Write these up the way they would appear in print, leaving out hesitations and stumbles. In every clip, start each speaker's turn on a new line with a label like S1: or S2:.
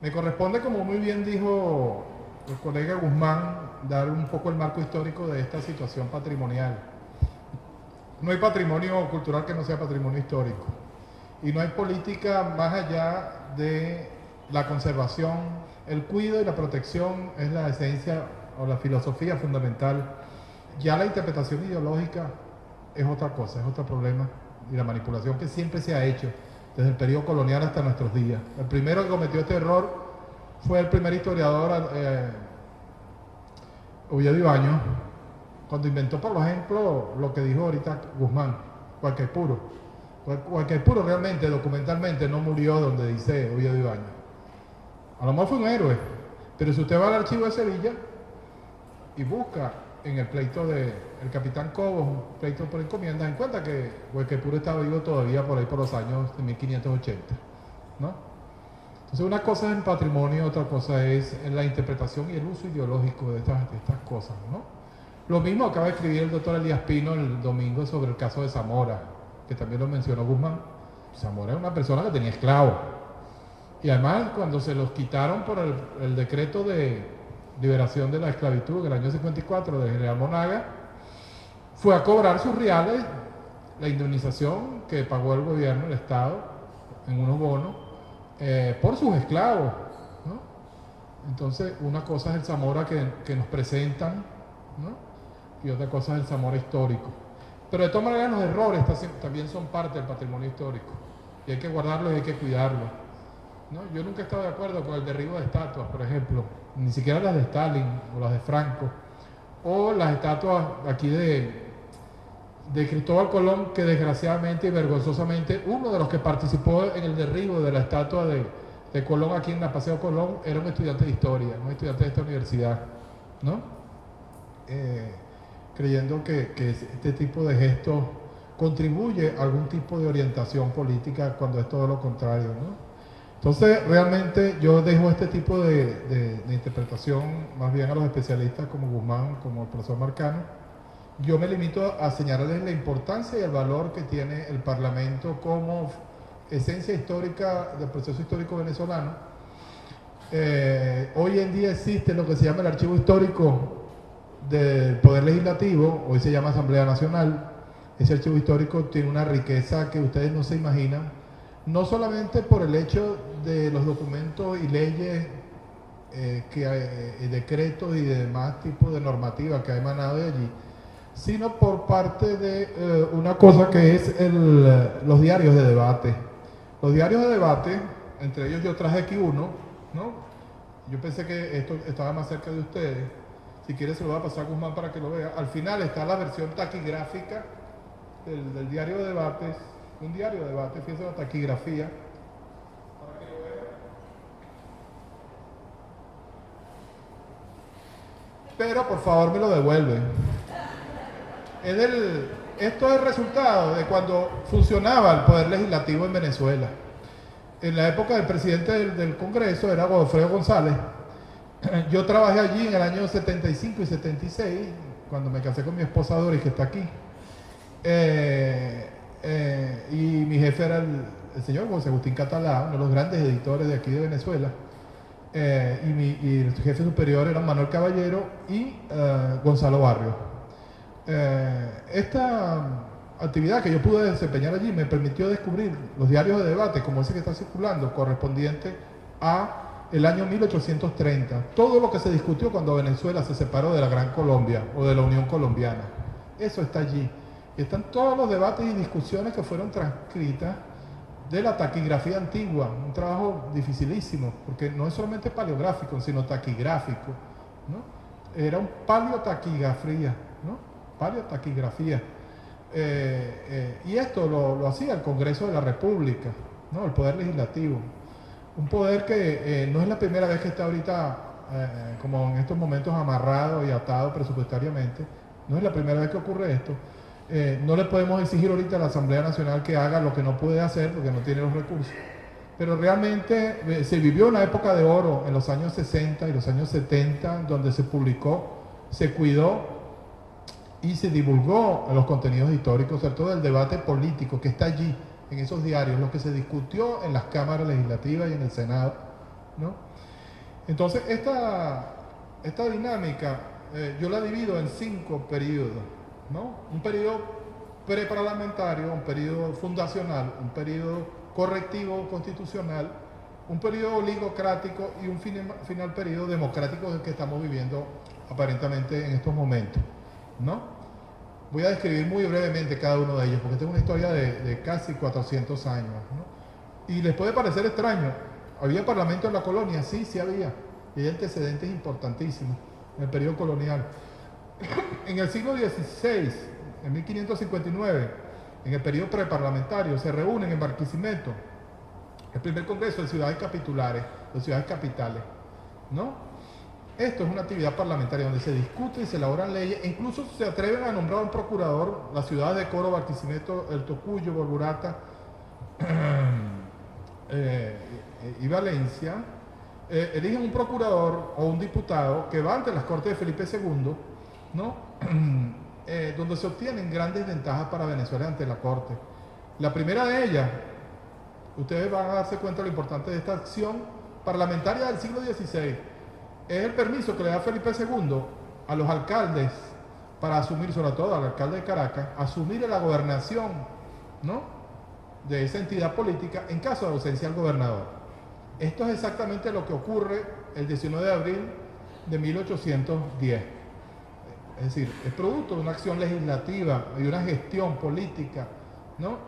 S1: Me corresponde, como muy bien dijo el colega Guzmán, dar un poco el marco histórico de esta situación patrimonial. No hay patrimonio cultural que no sea patrimonio histórico. Y no hay política más allá de la conservación. El cuidado y la protección es la esencia o la filosofía fundamental. Ya la interpretación ideológica es otra cosa, es otro problema. Y la manipulación que siempre se ha hecho desde el periodo colonial hasta nuestros días. El primero que cometió este error fue el primer historiador, Oviedo Ibañez, cuando inventó, por ejemplo, lo que dijo ahorita Guzmán, Guaycaipuro. Guaycaipuro realmente, documentalmente, no murió donde dice Oviedo Ibañez. A lo mejor fue un héroe, pero si usted va al archivo de Sevilla y busca en el pleito del capitán Cobos, un pleito por encomiendas, encuentra que Guaycaipuro estaba vivo todavía por ahí por los años de 1580, ¿no? Entonces una cosa es el patrimonio, otra cosa es la interpretación y el uso ideológico de estas cosas, ¿no? Lo mismo acaba de escribir el doctor Elías Pino el domingo sobre el caso de Zamora, que también lo mencionó Guzmán. Zamora era una persona que tenía esclavos. Y además, cuando se los quitaron por el decreto de liberación de la esclavitud en el año 54 del general Monaga, fue a cobrar sus reales, la indemnización que pagó el gobierno, el Estado, en unos bonos, por sus esclavos, ¿no? Entonces, una cosa es el Zamora que nos presentan, ¿no? Y otra cosa es el Zamora histórico. Pero de todas maneras los errores también son parte del patrimonio histórico. Y hay que guardarlos y hay que cuidarlos, ¿no? Yo nunca he estado de acuerdo con el derribo de estatuas, por ejemplo. Ni siquiera las de Stalin o las de Franco. O las estatuas aquí de Cristóbal Colón, que desgraciadamente y vergonzosamente uno de los que participó en el derribo de la estatua de Colón aquí en la Paseo Colón era un estudiante de historia, un estudiante de esta universidad, ¿no? Creyendo que este tipo de gestos contribuye a algún tipo de orientación política cuando es todo lo contrario, ¿no? Entonces, realmente yo dejo este tipo de interpretación más bien a los especialistas como Guzmán, como el profesor Marcano. Yo me limito a señalarles la importancia y el valor que tiene el Parlamento como esencia histórica del proceso histórico venezolano. Hoy en día existe lo que se llama el archivo histórico del Poder Legislativo, hoy se llama Asamblea Nacional. Ese archivo histórico tiene una riqueza que ustedes no se imaginan, no solamente por el hecho de los documentos y leyes, decretos y demás tipos de normativa que ha emanado de allí, sino por parte de una cosa que es los diarios de debate. Los diarios de debate, entre ellos yo traje aquí uno, ¿no? Yo pensé que esto estaba más cerca de ustedes. Si quiere se lo voy a pasar a Guzmán para que lo vea. Al final está la versión taquigráfica del diario de debates, un diario de debate, fíjense la taquigrafía, para que lo vea. Pero por favor me lo devuelven. Esto es el resultado de cuando funcionaba el Poder Legislativo en Venezuela. En la época del presidente del Congreso era Godofredo González. Yo trabajé allí en el año 75 y 76, cuando me casé con mi esposa Doris, que está aquí. Y mi jefe era el señor José Agustín Catalá, uno de los grandes editores de aquí de Venezuela. Y el jefe superior era Manuel Caballero y Gonzalo Barrio. Esta actividad que yo pude desempeñar allí me permitió descubrir los diarios de debate, como ese que está circulando, correspondiente a el año 1830, todo lo que se discutió cuando Venezuela se separó de la Gran Colombia o de la Unión Colombiana. Eso está allí. Y están todos los debates y discusiones que fueron transcritas de la taquigrafía antigua, un trabajo dificilísimo, porque no es solamente paleográfico, sino taquigráfico, ¿no? Era un paleotaquigrafía, ¿no? Paleotaquigrafía. Y esto lo hacía el Congreso de la República, ¿no? El Poder Legislativo. Un poder que no es la primera vez que está ahorita, como en estos momentos, amarrado y atado presupuestariamente. No es la primera vez que ocurre esto. No le podemos exigir ahorita a la Asamblea Nacional que haga lo que no puede hacer porque no tiene los recursos. Pero realmente se vivió una época de oro en los años 60 y los años 70, donde se publicó, se cuidó y se divulgó los contenidos históricos, sobre todo el debate político que está allí, en esos diarios, lo que se discutió en las cámaras legislativas y en el Senado, ¿no? Entonces, esta dinámica yo la divido en 5 periodos, ¿no? Un periodo preparlamentario, un periodo fundacional, un periodo correctivo constitucional, un periodo oligocrático y un final periodo democrático que estamos viviendo aparentemente en estos momentos, ¿no? Voy a describir muy brevemente cada uno de ellos, porque tengo una historia de casi 400 años, ¿no? Y les puede parecer extraño, ¿había parlamento en la colonia? Sí, sí había, y hay antecedentes importantísimos en el periodo colonial. En el siglo XVI, en 1559, en el periodo preparlamentario, se reúnen en Barquisimeto el primer congreso de ciudades capitulares, de ciudades capitales, ¿no? Esto es una actividad parlamentaria donde se discute y se elaboran leyes, e incluso se atreven a nombrar un procurador. Las ciudades de Coro, Barquisimeto, El Tocuyo, Borburata y Valencia eligen un procurador o un diputado que va ante las Cortes de Felipe II, ¿no? Donde se obtienen grandes ventajas para Venezuela ante la Corte. La primera de ellas, ustedes van a darse cuenta de lo importante de esta acción parlamentaria del siglo XVI, es el permiso que le da Felipe II a los alcaldes para asumir, sobre todo al alcalde de Caracas, asumir la gobernación, ¿no?, de esa entidad política en caso de ausencia del gobernador. Esto es exactamente lo que ocurre el 19 de abril de 1810. Es decir, es producto de una acción legislativa y una gestión política, ¿no?,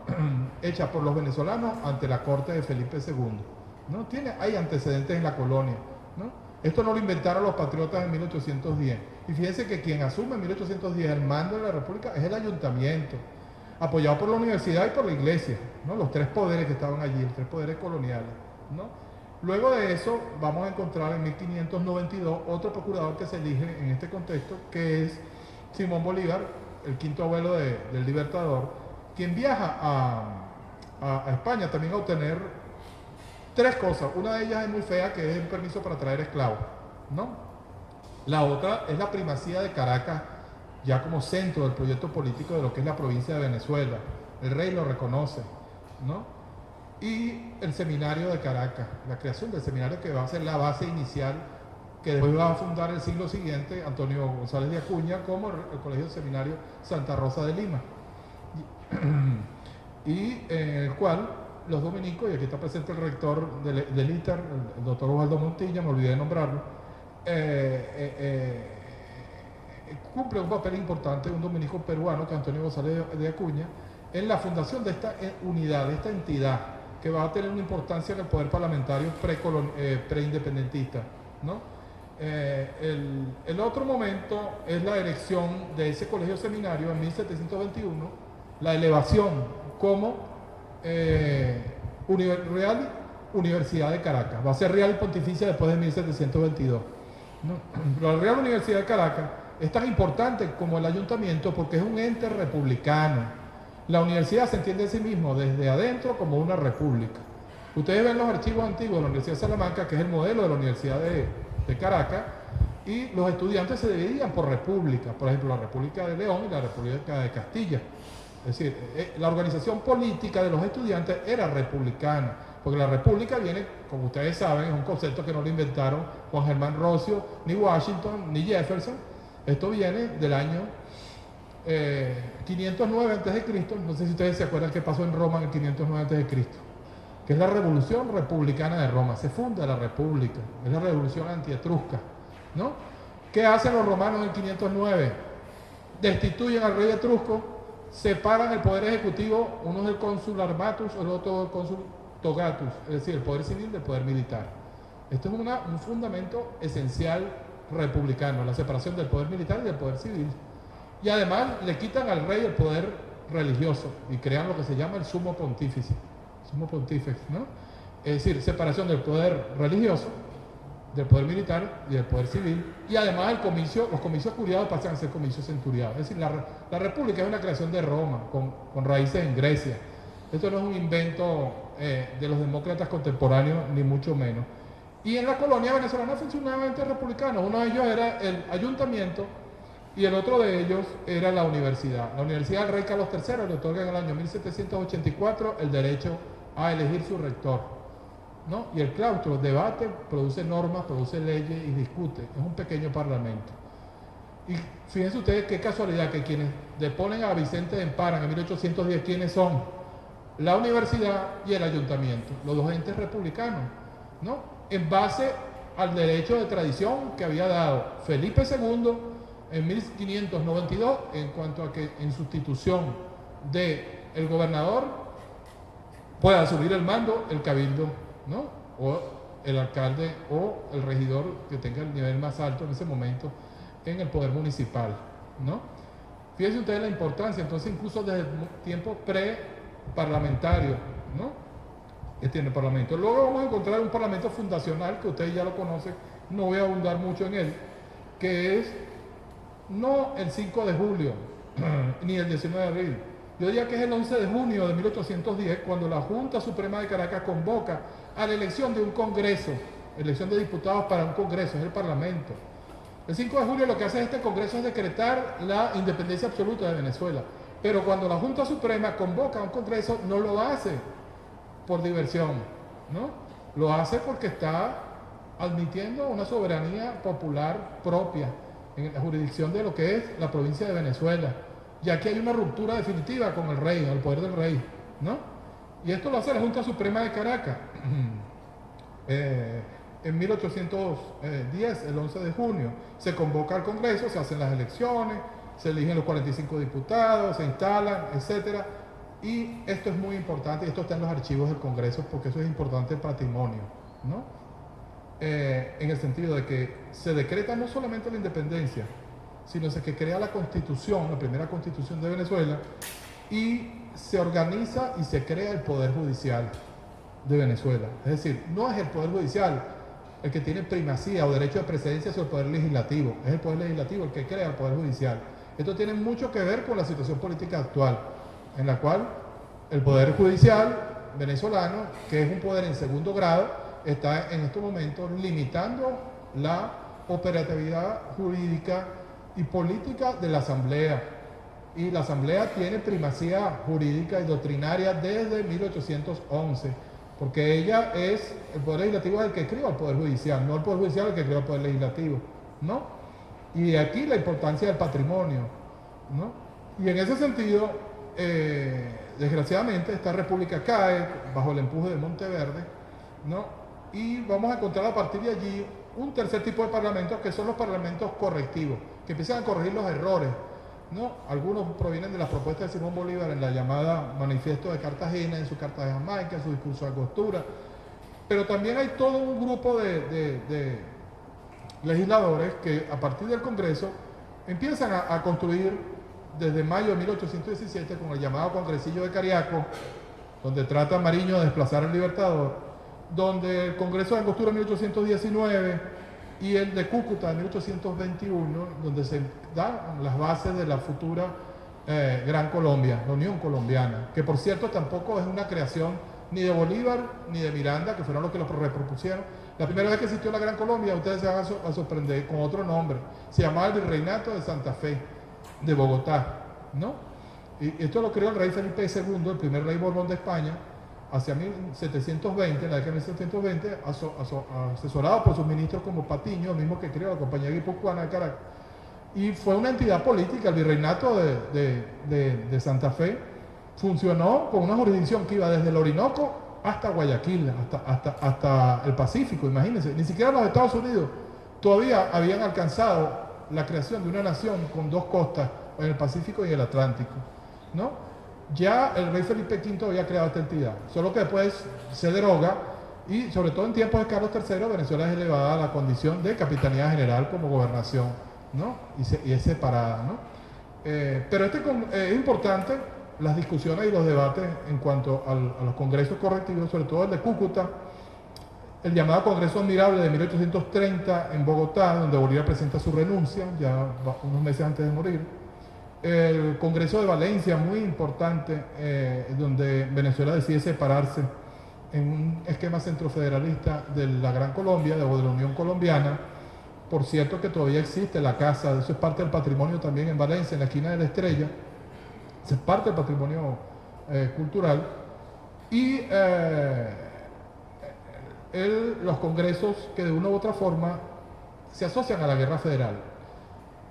S1: hecha por los venezolanos ante la corte de Felipe II, ¿no? Hay antecedentes en la colonia, ¿no? Esto no lo inventaron los patriotas en 1810. Y fíjense que quien asume en 1810 el mando de la República es el ayuntamiento, apoyado por la universidad y por la iglesia, ¿no? Los 3 poderes que estaban allí, los 3 poderes coloniales, ¿no? Luego de eso vamos a encontrar en 1592 otro procurador que se elige en este contexto, que es Simón Bolívar, el 5º abuelo del Libertador, quien viaja a España también a obtener 3 cosas. Una de ellas es muy fea, que es el permiso para traer esclavos, ¿no? La otra es la primacía de Caracas ya como centro del proyecto político de lo que es la provincia de Venezuela. El rey lo reconoce, ¿no? Y el seminario de Caracas, la creación del seminario que va a ser la base inicial que después va a fundar el siglo siguiente Antonio González de Acuña como el Colegio Seminario Santa Rosa de Lima, y en el cual los dominicos, y aquí está presente el rector del ITER, el doctor Osvaldo Montilla, me olvidé de nombrarlo, cumple un papel importante, un dominico peruano, que es Antonio González de Acuña, en la fundación de esta unidad, de esta entidad, que va a tener una importancia en el poder parlamentario preindependentista, ¿no? El otro momento es la elección de ese colegio seminario en 1721, la elevación como Real Universidad de Caracas. Va a ser Real y Pontificia después de 1722, ¿no? La Real Universidad de Caracas es tan importante como el ayuntamiento porque es un ente republicano. La universidad se entiende a sí mismo desde adentro como una república. Ustedes ven los archivos antiguos de la Universidad de Salamanca, que es el modelo de la Universidad de Caracas, y los estudiantes se dividían por república, por ejemplo la República de León y la República de Castilla. Es decir, la organización política de los estudiantes era republicana, porque la república viene, como ustedes saben, es un concepto que no lo inventaron Juan Germán Rocio, ni Washington, ni Jefferson. Esto viene del año 509 a.C., no sé si ustedes se acuerdan qué pasó en Roma en el 509 a.C., que es la revolución republicana de Roma. Se funda la república, es la revolución antietrusca, ¿no? ¿Qué hacen los romanos en el 509? Destituyen al rey etrusco, separan el poder ejecutivo, uno es el cónsul armatus, el otro el cónsul togatus, es decir, el poder civil del poder militar. Esto es un fundamento esencial republicano, la separación del poder militar y del poder civil. Y además le quitan al rey el poder religioso y crean lo que se llama el sumo pontífice, ¿no? Es decir, separación del poder religioso, del poder militar y del poder civil, y además los comicios curiados pasan a ser comicios centuriados. Es decir, la república es una creación de Roma, con raíces en Grecia. Esto no es un invento de los demócratas contemporáneos, ni mucho menos. Y en la colonia venezolana funcionaban entes republicanos. Uno de ellos era el ayuntamiento y el otro de ellos era la universidad. La Universidad del Rey Carlos III le otorga en el año 1784 el derecho a elegir su rector. ¿no? Y el claustro debate, produce normas, produce leyes y discute. Es un pequeño parlamento. Y fíjense ustedes qué casualidad que quienes deponen a Vicente de Emparan en 1810, ¿quiénes son? La universidad y el ayuntamiento, los dos entes republicanos, ¿no? En base al derecho de tradición que había dado Felipe II en 1592 en cuanto a que en sustitución del gobernador pueda asumir el mando el cabildo, ¿no? O el alcalde o el regidor que tenga el nivel más alto en ese momento en el poder municipal, ¿no? Fíjense ustedes la importancia, entonces incluso desde el tiempo pre-parlamentario, ¿no? Que tiene el Parlamento. Luego vamos a encontrar un Parlamento fundacional, que ustedes ya lo conocen, no voy a abundar mucho en él, que es no el 5 de julio, ni el 19 de abril, yo diría que es el 11 de junio de 1810, cuando la Junta Suprema de Caracas convoca a la elección de un congreso, elección de diputados para un congreso, es el Parlamento. El 5 de julio lo que hace este congreso es decretar la independencia absoluta de Venezuela, pero cuando la Junta Suprema convoca a un congreso no lo hace por diversión, ¿no? Lo hace porque está admitiendo una soberanía popular propia en la jurisdicción de lo que es la provincia de Venezuela. Y aquí hay una ruptura definitiva con el rey, el poder del rey, ¿no? Y esto lo hace la Junta Suprema de Caracas. En 1810, el 11 de junio, se convoca al Congreso, se hacen las elecciones, se eligen los 45 diputados, se instalan, etcétera. Y esto es muy importante, y esto está en los archivos del Congreso, porque eso es importante el patrimonio, ¿no? En el sentido de que se decreta no solamente la independencia, sino que crea la Constitución, la primera Constitución de Venezuela, y se organiza y se crea el Poder Judicial de Venezuela. Es decir, no es el Poder Judicial el que tiene primacía o derecho de precedencia sobre el Poder Legislativo, es el Poder Legislativo el que crea el Poder Judicial. Esto tiene mucho que ver con la situación política actual, en la cual el Poder Judicial venezolano, que es un poder en segundo grado, está en estos momentos limitando la operatividad jurídica y política de la Asamblea. Y la Asamblea tiene primacía jurídica y doctrinaria desde 1811, porque ella es, el Poder Legislativo es el que crea el Poder Judicial, no el Poder Judicial el que crea el Poder Legislativo, ¿no? Y de aquí la importancia del patrimonio, ¿no? Y en ese sentido, desgraciadamente, esta república cae bajo el empuje de Monteverde, ¿no? Y vamos a encontrar a partir de allí un tercer tipo de parlamentos, que son los parlamentos correctivos, que empiezan a corregir los errores, ¿no? Algunos provienen de las propuestas de Simón Bolívar en la llamada Manifiesto de Cartagena, en su Carta de Jamaica, en su discurso de Angostura, pero también hay todo un grupo de legisladores que a partir del Congreso empiezan a construir desde mayo de 1817 con el llamado Congresillo de Cariaco, donde trata Mariño de desplazar al Libertador, donde el Congreso de Angostura en 1819 y el de Cúcuta en 1821, donde se dan las bases de la futura Gran Colombia, la Unión Colombiana, que por cierto tampoco es una creación ni de Bolívar ni de Miranda, que fueron los que lo repropusieron. La primera vez que existió la Gran Colombia, ustedes se van a sorprender, con otro nombre, se llamaba el Virreinato de Santa Fe, de Bogotá, ¿no? Y esto lo creó el rey Felipe II, el primer rey Borbón de España, hacia 1720, en la década de 1720, asesorado por sus ministros como Patiño, el mismo que creó la Compañía Guipuzcoana de Caracas. Y fue una entidad política, el Virreinato de Santa Fe funcionó con una jurisdicción que iba desde el Orinoco hasta Guayaquil, hasta el Pacífico, imagínense. Ni siquiera los Estados Unidos todavía habían alcanzado la creación de una nación con dos costas, en el Pacífico y el Atlántico, ¿no? Ya el rey Felipe V había creado esta entidad, solo que después se deroga y sobre todo en tiempos de Carlos III, Venezuela es elevada a la condición de capitanía general como gobernación, ¿no? Y es separada, ¿no? Pero es importante las discusiones y los debates en cuanto a los congresos correctivos, sobre todo el de Cúcuta, el llamado Congreso Admirable de 1830 en Bogotá, donde Bolívar presenta su renuncia, ya unos meses antes de morir. El Congreso de Valencia, muy importante, donde Venezuela decide separarse en un esquema centrofederalista de la Gran Colombia, o de la Unión Colombiana. Por cierto que todavía existe la casa, eso es parte del patrimonio también en Valencia, en la esquina de la Estrella, es parte del patrimonio cultural. Y los congresos que de una u otra forma se asocian a la guerra federal.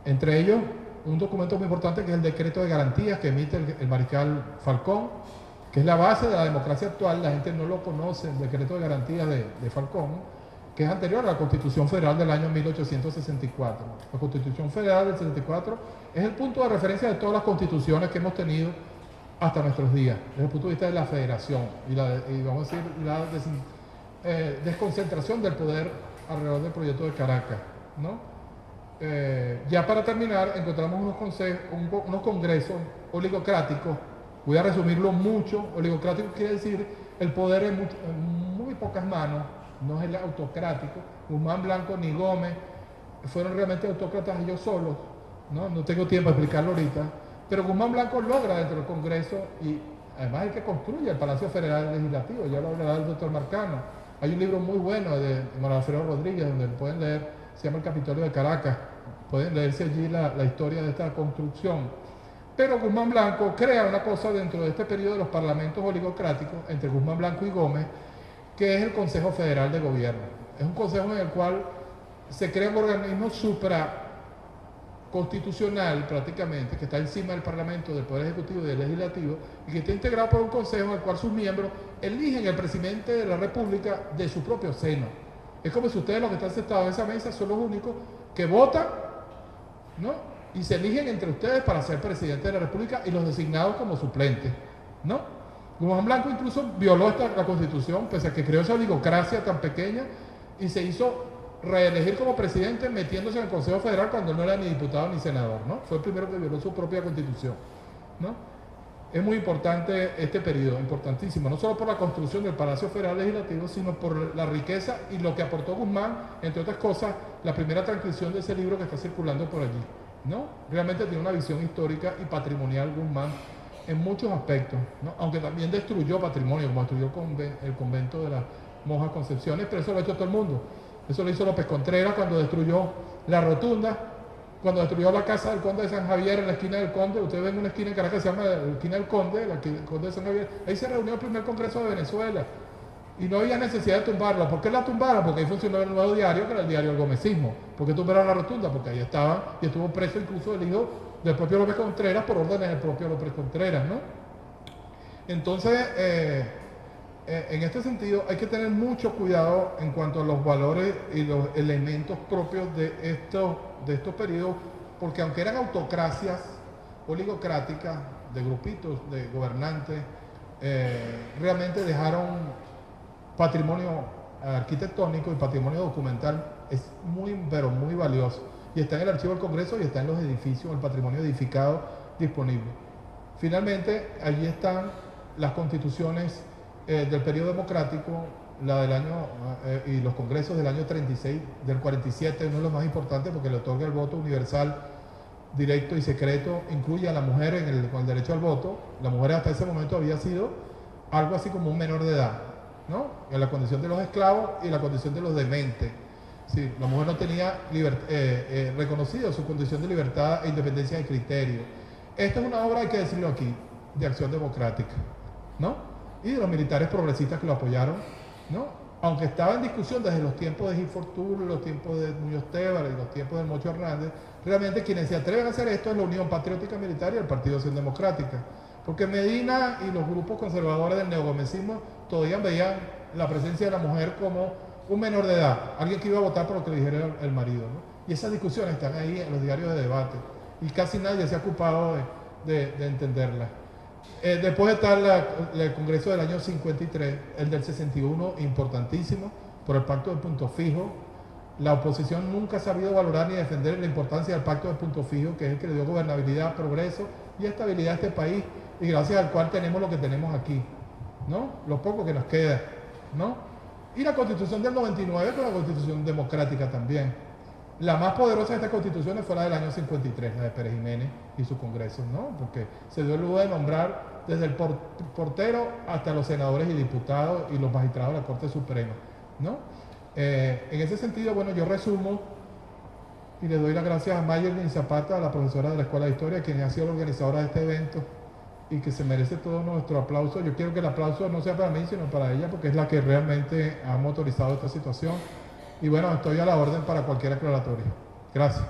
S1: Entre ellos, un documento muy importante que es el decreto de garantías que emite el mariscal Falcón, que es la base de la democracia actual. La gente no lo conoce, el decreto de garantías de Falcón, que es anterior a la Constitución Federal del año 1864. La Constitución Federal del 64 es el punto de referencia de todas las constituciones que hemos tenido hasta nuestros días, desde el punto de vista de la federación y vamos a decir, la desconcentración del poder alrededor del proyecto de Caracas, ¿no? Ya para terminar, encontramos unos congresos oligocráticos. Voy a resumirlo mucho. Oligocrático quiere decir el poder en muy pocas manos, no es el autocrático. Guzmán, Blanco ni Gómez fueron realmente autócratas ellos solos, no tengo tiempo de explicarlo ahorita, pero Guzmán Blanco logra dentro del Congreso, y además el que construye el Palacio Federal Legislativo, ya lo hablará el doctor Marcano. Hay un libro muy bueno de Manuel Alfredo Rodríguez donde lo pueden leer, se llama El Capitolio de Caracas, pueden leerse allí la historia de esta construcción. Pero Guzmán Blanco crea una cosa dentro de este periodo de los parlamentos oligocráticos entre Guzmán Blanco y Gómez, que es el Consejo Federal de Gobierno. Es un consejo en el cual se crea un organismo supraconstitucional prácticamente, que está encima del Parlamento, del Poder Ejecutivo y del Legislativo, y que está integrado por un consejo en el cual sus miembros eligen el presidente de la República de su propio seno. Es como si ustedes, los que están sentados en esa mesa, son los únicos que votan, ¿no? Y se eligen entre ustedes para ser presidente de la República y los designados como suplentes, ¿no? Guzmán Blanco incluso violó la Constitución, pese a que creó esa oligocracia tan pequeña, y se hizo reelegir como presidente metiéndose en el Consejo Federal cuando no era ni diputado ni senador, ¿no? Fue el primero que violó su propia Constitución, ¿no? Es muy importante este periodo, importantísimo, no solo por la construcción del Palacio Federal Legislativo, sino por la riqueza y lo que aportó Guzmán, entre otras cosas, la primera transcripción de ese libro que está circulando por allí, ¿no? Realmente tiene una visión histórica y patrimonial Guzmán en muchos aspectos, ¿no? Aunque también destruyó patrimonio, como destruyó el convento de las monjas Concepciones, pero eso lo ha hecho todo el mundo. Eso lo hizo López Contreras cuando destruyó la Rotunda, cuando destruyó la casa del Conde de San Javier en la esquina del Conde. Ustedes ven una esquina en Caracas que se llama la esquina del Conde, el Conde de San Javier. Ahí se reunió el primer Congreso de Venezuela y no había necesidad de tumbarla. ¿Por qué la tumbaron? Porque ahí funcionó el nuevo diario, que era el diario del gomecismo. ¿Por qué tumbaron la Rotunda? Porque ahí estaban, y estuvo preso incluso el hijo del propio López Contreras por órdenes del propio López Contreras, ¿no? Entonces, en este sentido hay que tener mucho cuidado en cuanto a los valores y los elementos propios de estos periodos, porque aunque eran autocracias oligocráticas de grupitos de gobernantes, realmente dejaron patrimonio arquitectónico y patrimonio documental. Es muy, pero muy valioso, y está en el archivo del Congreso y está en los edificios, el patrimonio edificado disponible. Finalmente, allí están las constituciones del periodo democrático, la del año y los congresos del año 36, del 47, uno de los más importantes porque le otorga el voto universal, directo y secreto, incluye a la mujer con el derecho al voto. La mujer hasta ese momento había sido algo así como un menor de edad, ¿no? En la condición de los esclavos y la condición de los dementes. Sí, la mujer no tenía reconocido su condición de libertad e independencia de criterio. Esta es una obra, hay que decirlo aquí, de Acción Democrática, ¿no? Y de los militares progresistas que lo apoyaron, ¿no? Aunque estaba en discusión desde los tiempos de Gil Fortuny, los tiempos de Muñoz Tebas y los tiempos de Mocho Hernández, realmente quienes se atreven a hacer esto es la Unión Patriótica Militar y el Partido Acción Democrática. Porque Medina y los grupos conservadores del neogomecismo todavía veían la presencia de la mujer como un menor de edad, alguien que iba a votar por lo que le dijera el marido, ¿no? Y esas discusiones están ahí en los diarios de debate y casi nadie se ha ocupado de entenderlas. Después está el Congreso del año 53, el del 61, importantísimo, por el Pacto de Punto Fijo. La oposición nunca ha sabido valorar ni defender la importancia del Pacto de Punto Fijo, que es el que le dio gobernabilidad, progreso y estabilidad a este país, y gracias al cual tenemos lo que tenemos aquí, ¿no? Lo poco que nos queda, ¿no? Y la Constitución del 99, con la Constitución democrática también. La más poderosa de estas constituciones fue la del año 53, la de Pérez Jiménez y su Congreso, ¿no? Porque se dio el lujo de nombrar desde el portero hasta los senadores y diputados y los magistrados de la Corte Suprema, ¿no? En ese sentido, bueno, yo resumo y le doy las gracias a Mayerlin Zapata, la profesora de la Escuela de Historia, quien ha sido la organizadora de este evento, y que se merece todo nuestro aplauso. Yo quiero que el aplauso no sea para mí, sino para ella, porque es la que realmente ha motorizado esta situación. Y bueno, estoy a la orden para cualquier aclaratoria. Gracias.